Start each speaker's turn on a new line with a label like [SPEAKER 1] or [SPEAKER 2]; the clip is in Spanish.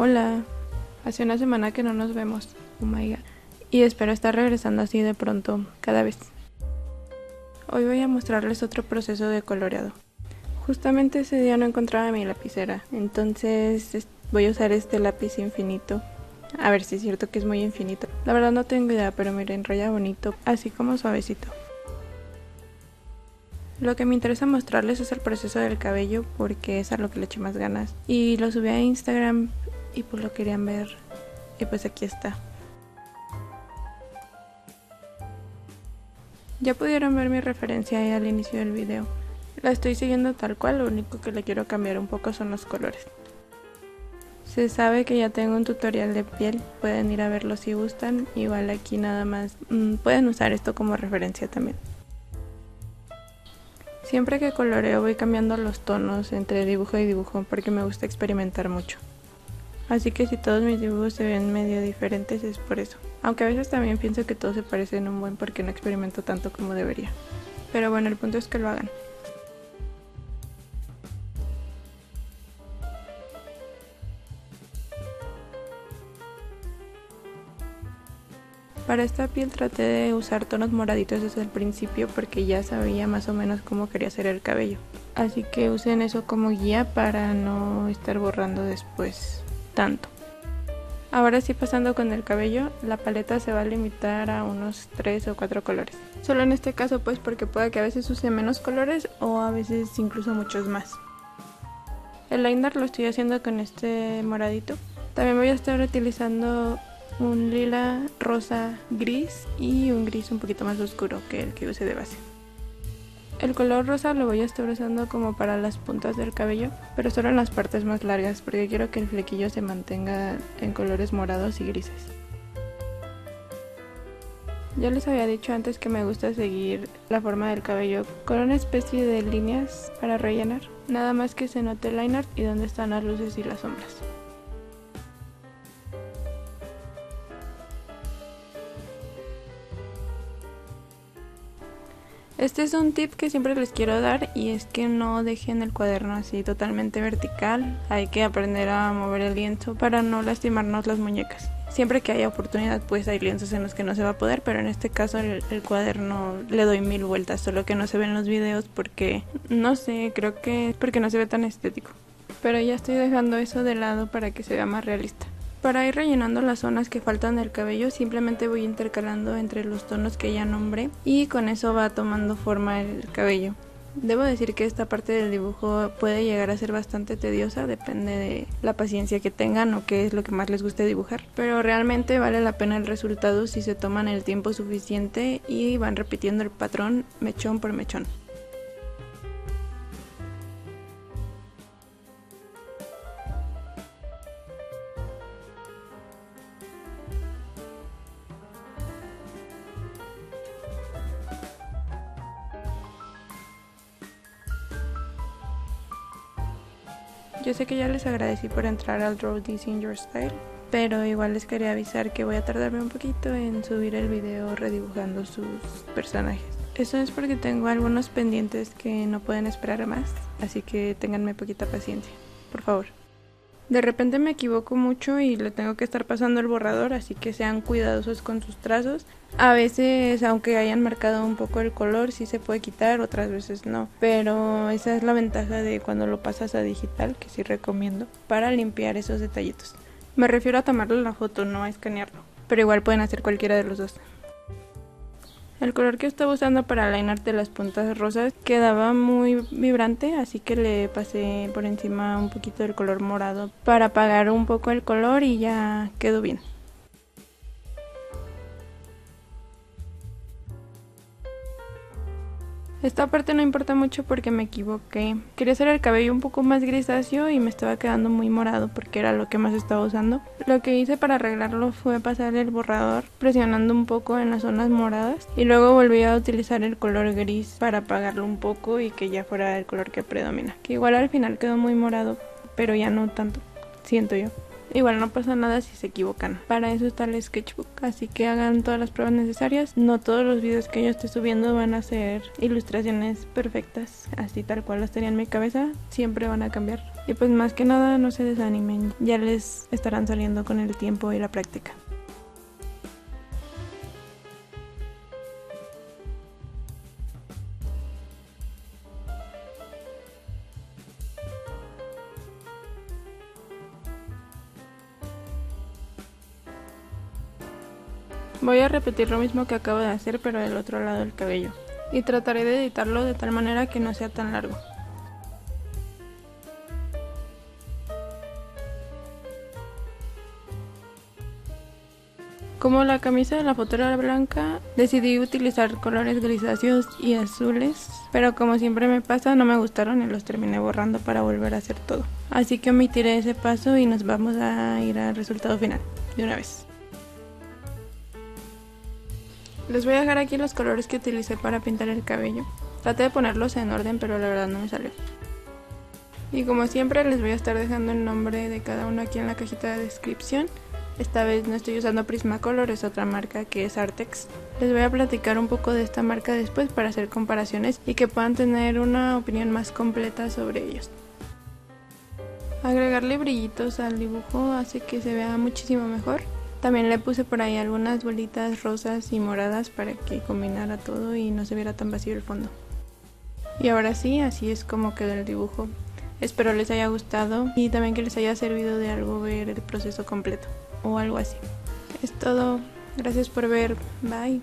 [SPEAKER 1] Hola, hace una semana que no nos vemos, oh my god, y espero estar regresando así de pronto, cada vez. Hoy voy a mostrarles otro proceso de coloreado. Justamente ese día no encontraba mi lapicera, entonces voy a usar este lápiz infinito. A ver si es cierto que es muy infinito. La verdad no tengo idea, pero miren, enrolla bonito, así como suavecito. Lo que me interesa mostrarles es el proceso del cabello porque es a lo que le eché más ganas. Y lo subí a Instagram y pues lo querían ver. Y pues aquí está. Ya pudieron ver mi referencia ahí al inicio del video. La estoy siguiendo tal cual, lo único que le quiero cambiar un poco son los colores. Se sabe que ya tengo un tutorial de piel, pueden ir a verlo si gustan. Igual aquí nada más pueden usar esto como referencia también. Siempre que coloreo voy cambiando los tonos entre dibujo y dibujo porque me gusta experimentar mucho. Así que si todos mis dibujos se ven medio diferentes es por eso. Aunque a veces también pienso que todos se parecen un buen porque no experimento tanto como debería. Pero bueno, el punto es que lo hagan. Para esta piel traté de usar tonos moraditos desde el principio porque ya sabía más o menos cómo quería hacer el cabello. Así que usen eso como guía para no estar borrando después tanto. Ahora sí, pasando con el cabello, la paleta se va a limitar a unos 3 o 4 colores. Solo en este caso pues porque puede que a veces use menos colores o a veces incluso muchos más. El liner lo estoy haciendo con este moradito. También voy a estar utilizando un lila, rosa, gris y un gris un poquito más oscuro que el que use de base. El color rosa lo voy a estar usando como para las puntas del cabello, pero solo en las partes más largas porque quiero que el flequillo se mantenga en colores morados y grises. Ya les había dicho antes que me gusta seguir la forma del cabello con una especie de líneas para rellenar, nada más que se note el line art y dónde están las luces y las sombras. Este es un tip que siempre les quiero dar y es que no dejen el cuaderno así totalmente vertical. Hay que aprender a mover el lienzo para no lastimarnos las muñecas. Siempre que haya oportunidad pues hay lienzos en los que no se va a poder, pero en este caso el cuaderno le doy 1000 vueltas, solo que no se ve en los videos porque no sé, creo que es porque no se ve tan estético. Pero ya estoy dejando eso de lado para que se vea más realista. Para ir rellenando las zonas que faltan del cabello simplemente voy intercalando entre los tonos que ya nombré y con eso va tomando forma el cabello. Debo decir que esta parte del dibujo puede llegar a ser bastante tediosa, depende de la paciencia que tengan o qué es lo que más les guste dibujar, pero realmente vale la pena el resultado si se toman el tiempo suficiente y van repitiendo el patrón mechón por mechón. Yo sé que ya les agradecí por entrar al Draw This in Your Style, pero igual les quería avisar que voy a tardarme un poquito en subir el video redibujando sus personajes. Eso es porque tengo algunos pendientes que no pueden esperar más, así que ténganme poquita paciencia, por favor. De repente me equivoco mucho y le tengo que estar pasando el borrador, así que sean cuidadosos con sus trazos. A veces, aunque hayan marcado un poco el color, sí se puede quitar, otras veces no. Pero esa es la ventaja de cuando lo pasas a digital, que sí recomiendo, para limpiar esos detallitos. Me refiero a tomarle la foto, no a escanearlo, pero igual pueden hacer cualquiera de los dos. El color que estaba usando para el line art de las puntas rosas quedaba muy vibrante, así que le pasé por encima un poquito del color morado para apagar un poco el color y ya quedó bien. Esta parte no importa mucho porque me equivoqué. Quería hacer el cabello un poco más grisáceo y me estaba quedando muy morado porque era lo que más estaba usando. Lo que hice para arreglarlo fue pasar el borrador presionando un poco en las zonas moradas y luego volví a utilizar el color gris para apagarlo un poco y que ya fuera el color que predomina. Que igual al final quedó muy morado, pero ya no tanto, siento yo. Igual no pasa nada si se equivocan. Para eso está el sketchbook, así que hagan todas las pruebas necesarias. No todos los videos que yo esté subiendo van a ser ilustraciones perfectas, así tal cual las tenía en mi cabeza. Siempre van a cambiar. Y pues más que nada no se desanimen, ya les estarán saliendo con el tiempo y la práctica. Voy a repetir lo mismo que acabo de hacer, pero del otro lado del cabello. Y trataré de editarlo de tal manera que no sea tan largo. Como la camisa de la foto era blanca, decidí utilizar colores grisáceos y azules, pero como siempre me pasa, no me gustaron y los terminé borrando para volver a hacer todo. Así que omitiré ese paso y nos vamos a ir al resultado final, de una vez. Les voy a dejar aquí los colores que utilicé para pintar el cabello. Traté de ponerlos en orden, pero la verdad no me salió. Y como siempre les voy a estar dejando el nombre de cada uno aquí en la cajita de descripción. Esta vez no estoy usando Prismacolor, es otra marca que es Artex. Les voy a platicar un poco de esta marca después para hacer comparaciones y que puedan tener una opinión más completa sobre ellos. Agregarle brillitos al dibujo hace que se vea muchísimo mejor. También le puse por ahí algunas bolitas rosas y moradas para que combinara todo y no se viera tan vacío el fondo. Y ahora sí, así es como quedó el dibujo. Espero les haya gustado y también que les haya servido de algo ver el proceso completo o algo así. Es todo. Gracias por ver. Bye.